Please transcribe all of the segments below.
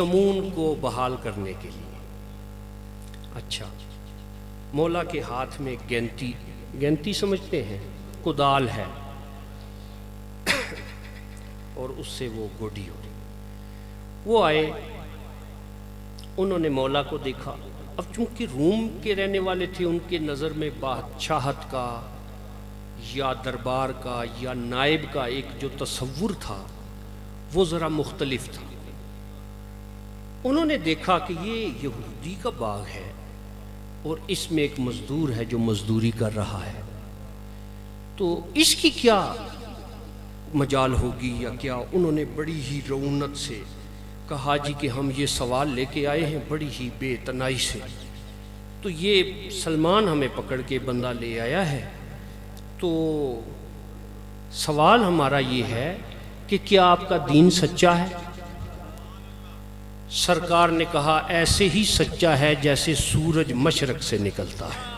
شمون کو بحال کرنے کے لیے۔ اچھا، مولا کے ہاتھ میں گینتی سمجھتے ہیں، کدال ہے، اور اس سے وہ گوڈی ہو رہی۔ وہ آئے، انہوں نے مولا کو دیکھا۔ اب چونکہ روم کے رہنے والے تھے، ان کے نظر میں بادشاہت کا یا دربار کا یا نائب کا ایک جو تصور تھا وہ ذرا مختلف تھا۔ انہوں نے دیکھا کہ یہ یہودی کا باغ ہے اور اس میں ایک مزدور ہے جو مزدوری کر رہا ہے، تو اس کی کیا مجال ہوگی یا کیا؟ انہوں نے بڑی ہی رعونت سے کہا جی کہ ہم یہ سوال لے کے آئے ہیں بڑی ہی بے تنائی سے، تو یہ سلمان ہمیں پکڑ کے بندہ لے آیا ہے، تو سوال ہمارا یہ ہے کہ کیا آپ کا دین سچا ہے؟ سرکار نے کہا ایسے ہی سچا ہے جیسے سورج مشرق سے نکلتا ہے،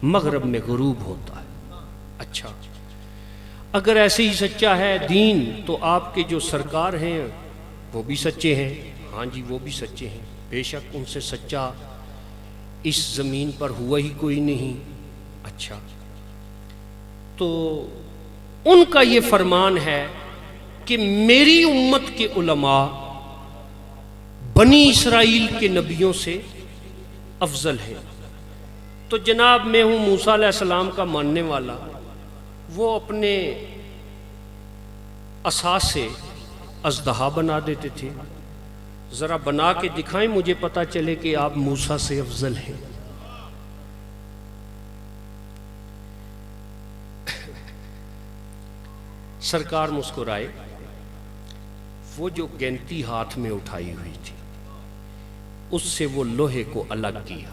مغرب میں غروب ہوتا ہے۔ اچھا، اگر ایسے ہی سچا ہے دین تو آپ کے جو سرکار ہیں وہ بھی سچے ہیں؟ ہاں جی، وہ بھی سچے ہیں، بے شک ان سے سچا اس زمین پر ہوا ہی کوئی نہیں۔ اچھا، تو ان کا یہ فرمان ہے کہ میری امت کے علماء بنی اسرائیل کے نبیوں سے افضل ہیں۔ تو جناب میں ہوں موسیٰ علیہ السلام کا ماننے والا، وہ اپنے عصا سے اژدہا بنا دیتے تھے، ذرا بنا کے دکھائیں مجھے پتہ چلے کہ آپ موسیٰ سے افضل ہیں۔ سرکار مسکرائے، وہ جو گینتی ہاتھ میں اٹھائی ہوئی تھی اس سے وہ لوہے کو الگ کیا،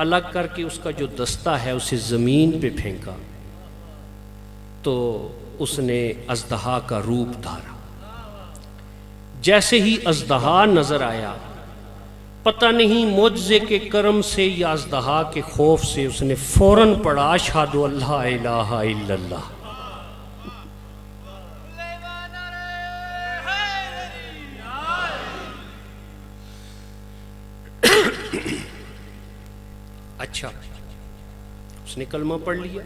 الگ کر کے اس کا جو دستہ ہے اسے زمین پہ پھینکا، تو اس نے اژدہا کا روپ دھارا۔ جیسے ہی اژدہا نظر آیا، پتہ نہیں معجزے کے کرم سے یا اژدہا کے خوف سے اس نے فوراً پڑھا اشہد ان لا الہ الا اللہ۔ اچھا، اس نے کلمہ پڑھ لیا۔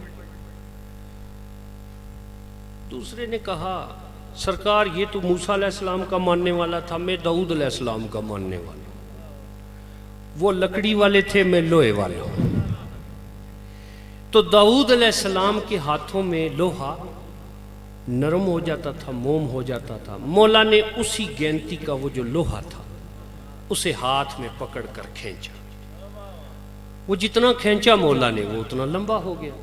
دوسرے نے کہا سرکار یہ تو موسیٰ علیہ السلام کا ماننے والا تھا، میں داؤد علیہ السلام کا ماننے والا ہوں۔ وہ لکڑی والے تھے، میں لوہے والا ہوں۔ تو داؤد علیہ السلام کے ہاتھوں میں لوہا نرم ہو جاتا تھا، موم ہو جاتا تھا۔ مولا نے اسی گینتی کا وہ جو لوہا تھا اسے ہاتھ میں پکڑ کر کھینچا، وہ جتنا کھینچا مولا نے وہ اتنا لمبا ہو گیا۔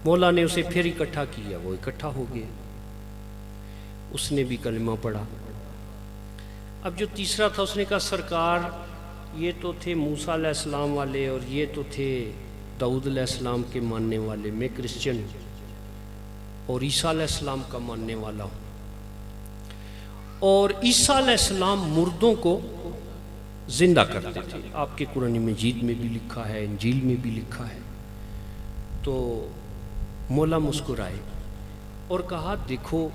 مولا نے اسے پھر اکٹھا کیا، وہ اکٹھا ہو گیا۔ اس نے بھی کلمہ پڑھا۔ اب جو تیسرا تھا اس نے کہا سرکار یہ تو تھے موسیٰ علیہ السلام والے اور یہ تو تھے داؤد علیہ السلام کے ماننے والے، میں کرسچن اور عیسیٰ علیہ السلام کا ماننے والا ہوں، اور عیسیٰ علیہ السلام مردوں کو زندہ کرتے تھے، آپ کے قرآن مجید میں بھی لکھا ہے، انجیل میں بھی لکھا ہے۔ تو مولا مسکرائے اور کہا دیکھو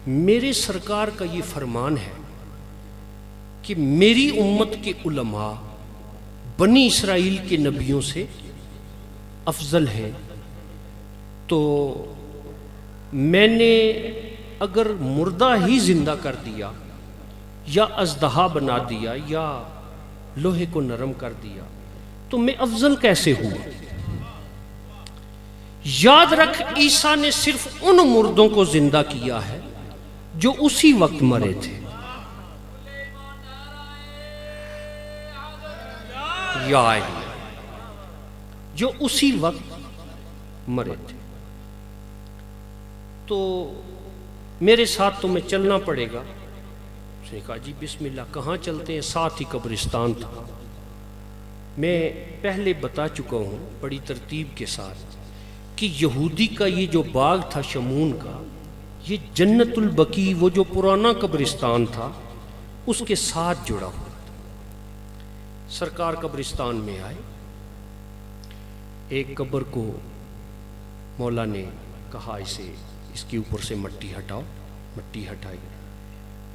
میرے سرکار کا یہ فرمان ہے کہ میری امت کے علماء بنی اسرائیل کے نبیوں سے افضل ہیں، تو میں نے اگر مردہ ہی زندہ کر دیا یا اژدہا بنا دیا یا لوہے کو نرم کر دیا تو میں افضل کیسے ہوا؟ یاد رکھ عیسیٰ نے صرف ان مردوں کو زندہ کیا ہے جو اسی وقت مرے تھے، یا جو اسی وقت مرے تھے۔ تو میرے ساتھ تمہیں چلنا پڑے گا۔ اس نے کہا جی بسم اللہ، کہاں چلتے ہیں؟ ساتھ ہی قبرستان تھا۔ میں پہلے بتا چکا ہوں بڑی ترتیب کے ساتھ کہ یہودی کا یہ جو باغ تھا شمون کا، یہ جنت البقیع وہ جو پرانا قبرستان تھا اس کے ساتھ جڑا ہوا تھا۔ سرکار قبرستان میں آئے، ایک قبر کو مولا نے کہا اسے اس کے اوپر سے مٹی ہٹاؤ، مٹی ہٹائی،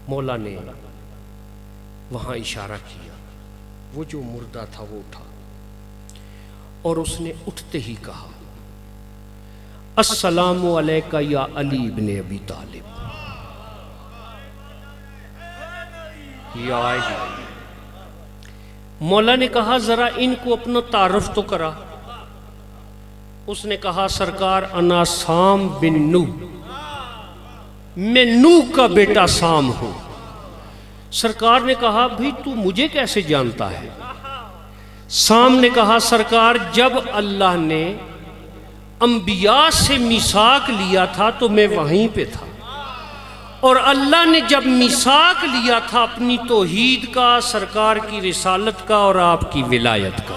مولا نے وہاں اشارہ کیا، وہ جو مردہ تھا وہ اٹھا، اور اس نے اٹھتے ہی کہا السلام علیکہ یا علی ابن ابی طالب، یا علی۔ مولا نے کہا ذرا ان کو اپنا تعارف تو کرا۔ اس نے کہا سرکار انا سام بن نو، میں نو کا بیٹا سام ہوں۔ سرکار نے کہا بھئی تو مجھے کیسے جانتا ہے؟ سام نے کہا سرکار جب اللہ نے انبیاء سے میثاق لیا تھا تو میں وہیں پہ تھا، اور اللہ نے جب میثاق لیا تھا اپنی توحید کا، سرکار کی رسالت کا اور آپ کی ولایت کا۔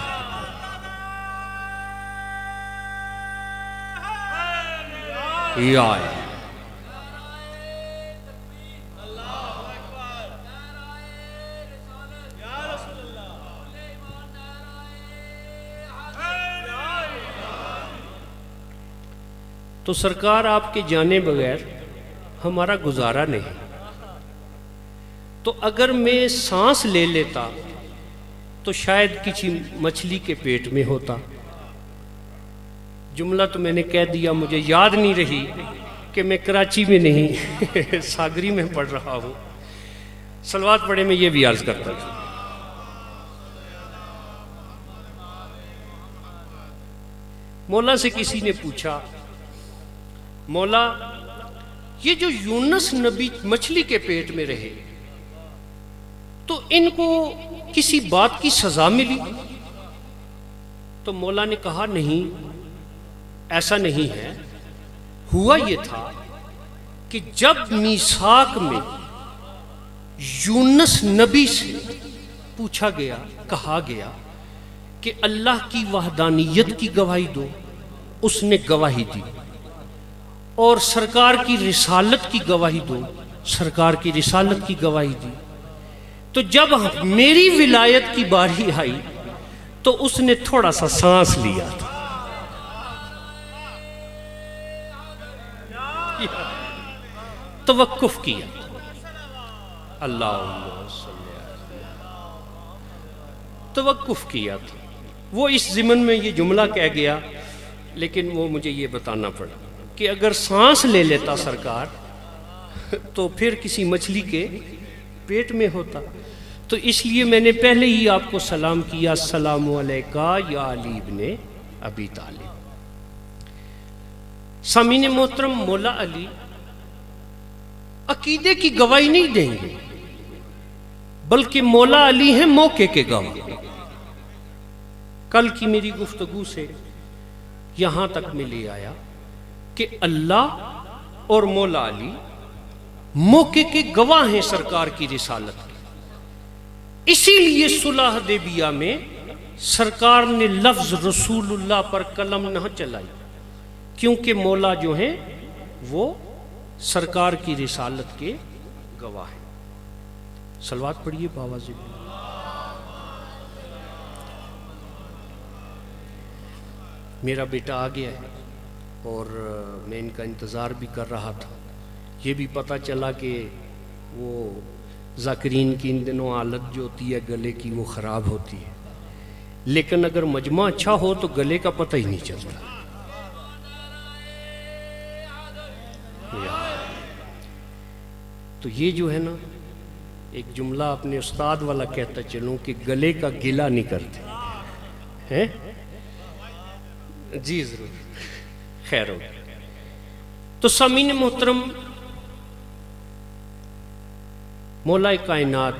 یہ آئے تو سرکار آپ کے جانے بغیر ہمارا گزارا نہیں، تو اگر میں سانس لے لیتا تو شاید کسی مچھلی کے پیٹ میں ہوتا۔ جملہ تو میں نے کہہ دیا، مجھے یاد نہیں رہی کہ میں کراچی میں نہیں ساگری میں پڑھ رہا ہوں۔ صلوات پڑھے میں یہ بھی عرض کرتا تھا۔ مولا سے کسی نے پوچھا مولا یہ جو یونس نبی مچھلی کے پیٹ میں رہے تو ان کو کسی بات کی سزا ملی؟ تو مولا نے کہا نہیں، ایسا نہیں ہے۔ ہوا یہ تھا کہ جب میثاق میں یونس نبی سے پوچھا گیا، کہا گیا کہ اللہ کی وحدانیت کی گواہی دو، اس نے گواہی دی، اور سرکار کی رسالت کی گواہی دو، سرکار کی رسالت کی گواہی دی۔ تو جب میری ولایت کی باری آئی تو اس نے تھوڑا سا سانس لیا تھا۔ توقف کیا، اللہ توقف کیا تھا۔ وہ اس ضمن میں یہ جملہ کہہ گیا، لیکن وہ مجھے یہ بتانا پڑا کہ اگر سانس لے لیتا سرکار تو پھر کسی مچھلی کے پیٹ میں ہوتا۔ تو اس لیے میں نے پہلے ہی آپ کو سلام کیا السلام علیکہ یا علی ابن ابی طالب۔ سامعین محترم، مولا علی عقیدے کی گواہی نہیں دیں گے، بلکہ مولا علی ہیں موقع کے گواہ۔ کل کی میری گفتگو سے یہاں تک میں لے آیا کہ اللہ اور مولا علی موقع کے گواہ ہیں سرکار کی رسالت کے۔ اسی لیے صلح حدیبیہ میں سرکار نے لفظ رسول اللہ پر قلم نہ چلائی، کیونکہ مولا جو ہیں وہ سرکار کی رسالت کے گواہ ہیں۔ صلوات پڑھیے باواز بھی۔ میرا بیٹا آ گیا ہے اور میں ان کا انتظار بھی کر رہا تھا۔ یہ بھی پتہ چلا کہ وہ ذاکرین کی ان دنوں حالت جو ہوتی ہے گلے کی وہ خراب ہوتی ہے، لیکن اگر مجمع اچھا ہو تو گلے کا پتہ ہی نہیں چلتا۔ تو یہ جو ہے نا، ایک جملہ اپنے استاد والا کہتا چلوں کہ گلے کا گلہ نہیں کرتے ہیں۔ جی ضرور، خیر ہو۔ تو سامعین محترم، مولا کائنات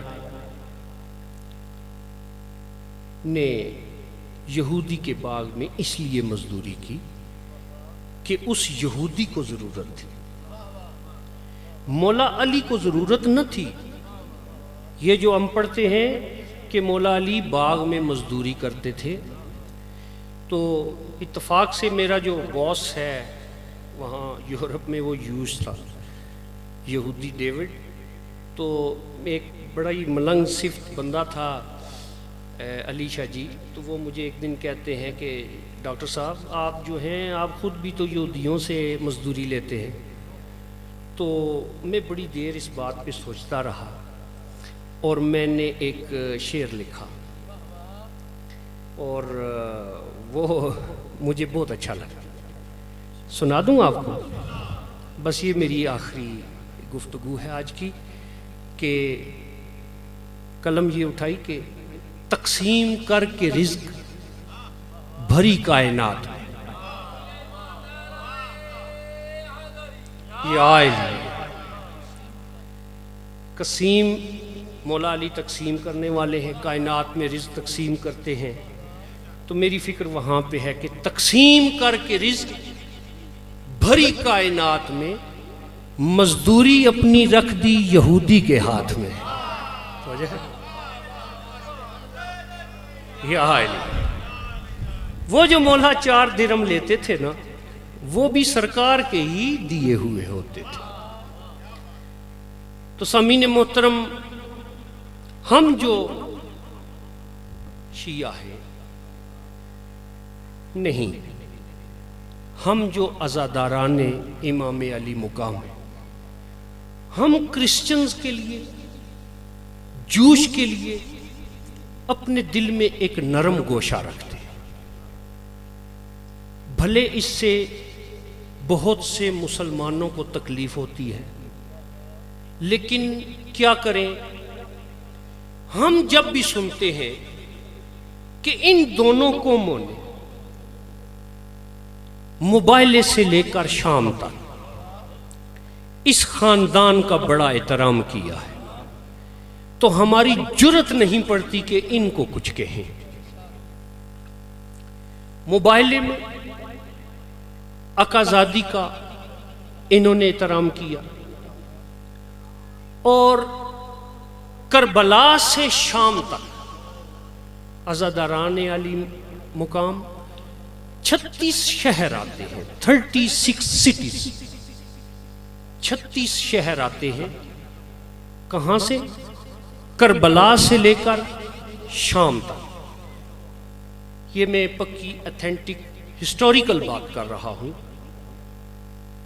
نے یہودی کے باغ میں اس لیے مزدوری کی کہ اس یہودی کو ضرورت تھی، مولا علی کو ضرورت نہ تھی۔ یہ جو ہم پڑھتے ہیں کہ مولا علی باغ میں مزدوری کرتے تھے، تو اتفاق سے میرا جو باس ہے وہاں یورپ میں وہ یوز تھا، یہودی ڈیوڈ، تو ایک بڑا ہی ملنگ صفت بندہ تھا علی شاہ جی، تو وہ مجھے ایک دن کہتے ہیں کہ ڈاکٹر صاحب آپ جو ہیں آپ خود بھی تو یہودیوں سے مزدوری لیتے ہیں، تو میں بڑی دیر اس بات پہ سوچتا رہا اور میں نے ایک شعر لکھا اور وہ مجھے بہت اچھا لگا. سنا دوں آپ کو؟ بس یہ میری آخری گفتگو ہے آج کی کہ قلم یہ اٹھائی کہ تقسیم کر کے رزق بھری کائنات میں. یہ آئے قسیم مولا علی تقسیم کرنے والے ہیں، کائنات میں رزق تقسیم کرتے ہیں. تو میری فکر وہاں پہ ہے کہ تقسیم کر کے رزق بھری کائنات میں مزدوری اپنی رکھ دی یہودی کے ہاتھ میں. یہ آئے وہ جو مولا 4 درہم لیتے تھے نا، وہ بھی سرکار کے ہی دیے ہوئے ہوتے تھے. تو سامعین محترم، ہم جو شیعہ ہیں نہیں، ہم جو عزاداران امام علی مقام ہیں، ہم کرسچنز کے لیے، جوش کے لیے اپنے دل میں ایک نرم گوشہ رکھتے ہیں. بھلے اس سے بہت سے مسلمانوں کو تکلیف ہوتی ہے، لیکن کیا کریں، ہم جب بھی سنتے ہیں کہ ان دونوں قوموں نے موبائل سے لے کر شام تک اس خاندان کا بڑا احترام کیا ہے، تو ہماری جرت نہیں پڑتی کہ ان کو کچھ کہیں. موبائل میں آقازادی کا انہوں نے احترام کیا، اور کربلا سے شام تک عزاداران علی مقام 36 شہر آتے ہیں، 36 سٹیز، 36 شہر آتے ہیں. کہاں سے؟ کربلا سے لے کر شام تک. یہ میں پکی ایتھینٹک ہسٹوریکل بات کر رہا ہوں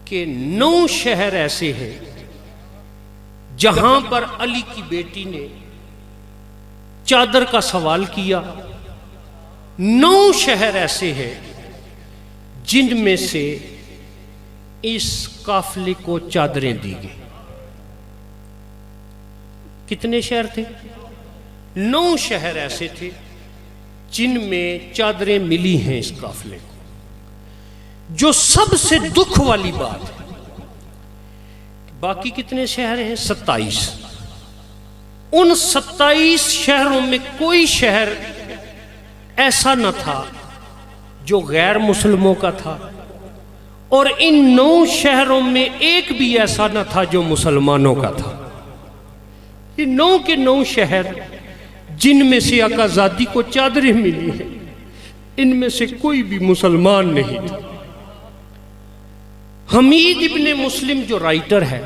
کہ 9 شہر ایسے ہیں جہاں پر علی کی بیٹی نے چادر کا سوال کیا. 9 شہر ایسے ہیں جن میں سے اس قافلے کو چادریں دی گئی. کتنے شہر تھے؟ 9 شہر ایسے تھے جن میں چادریں ملی ہیں اس قافلے کو. جو سب سے دکھ والی بات ہے، باقی کتنے شہر ہیں؟ 27. ان 27 شہروں میں کوئی شہر ایسا نہ تھا جو غیر مسلموں کا تھا، اور ان 9 شہروں میں ایک بھی ایسا نہ تھا جو مسلمانوں کا تھا. یہ 9 کے 9 شہر جن میں سے آقازادی کو چادریں ملی ہیں، ان میں سے کوئی بھی مسلمان نہیں تھا. حمید ابن مسلم جو رائٹر ہے،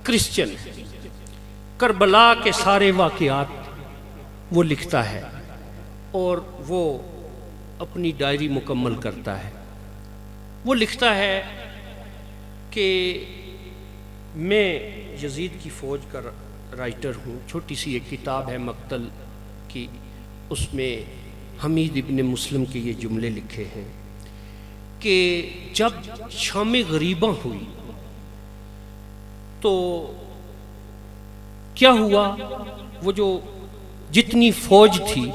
کرسچن ہے، کربلا کے سارے واقعات وہ لکھتا ہے اور وہ اپنی ڈائری مکمل کرتا ہے. وہ لکھتا ہے کہ میں یزید کی فوج کا رائٹر ہوں. چھوٹی سی ایک کتاب ہے مقتل کی، اس میں حمید ابن مسلم کے یہ جملے لکھے ہیں کہ جب شام غریباں ہوئی تو کیا ہوا، وہ جو جتنی فوج تھی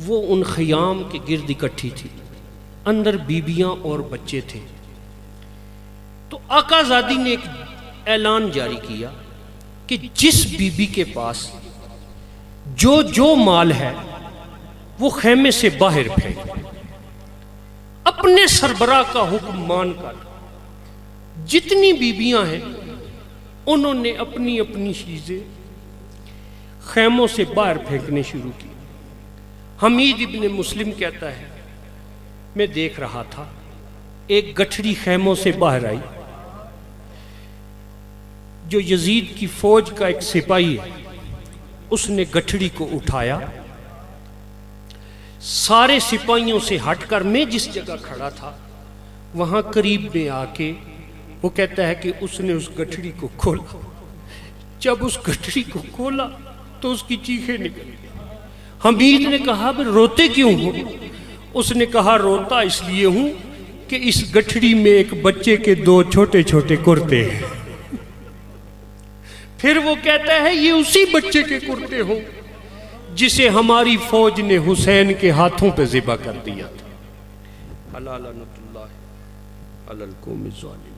وہ ان خیام کے گرد اکٹھی تھی، اندر بیبیاں اور بچے تھے. تو آقازادی نے ایک اعلان جاری کیا کہ جس بیوی کے پاس جو مال ہے وہ خیمے سے باہر پھینک. اپنے سربراہ کا حکم مان کر جتنی بیویاں ہیں انہوں نے اپنی اپنی چیزیں خیموں سے باہر پھینکنے شروع کی. حمید ابن مسلم کہتا ہے میں دیکھ رہا تھا، ایک گٹھڑی خیموں سے باہر آئی. جو یزید کی فوج کا ایک سپاہی ہے اس نے گٹھڑی کو اٹھایا. سارے سپاہیوں سے ہٹ کر میں جس جگہ کھڑا تھا وہاں قریب میں آ کے وہ کہتا ہے کہ اس نے اس گٹھڑی کو کھولا، جب اس گٹھڑی کو کھولا تو اس کی چیخیں نکلی۔ حمید نے کہا بھی روتے کیوں ہو؟ اس نے کہا روتا اس لیے ہوں کہ اس گٹھڑی میں ایک بچے کے 2 چھوٹے چھوٹے کرتے ہیں۔ پھر وہ کہتا ہے یہ اسی بچے کے کرتے ہوں جسے ہماری فوج نے حسین کے ہاتھوں پہ ذبح کر دیا تھا۔ لعنت اللہ علی القوم الظالمین۔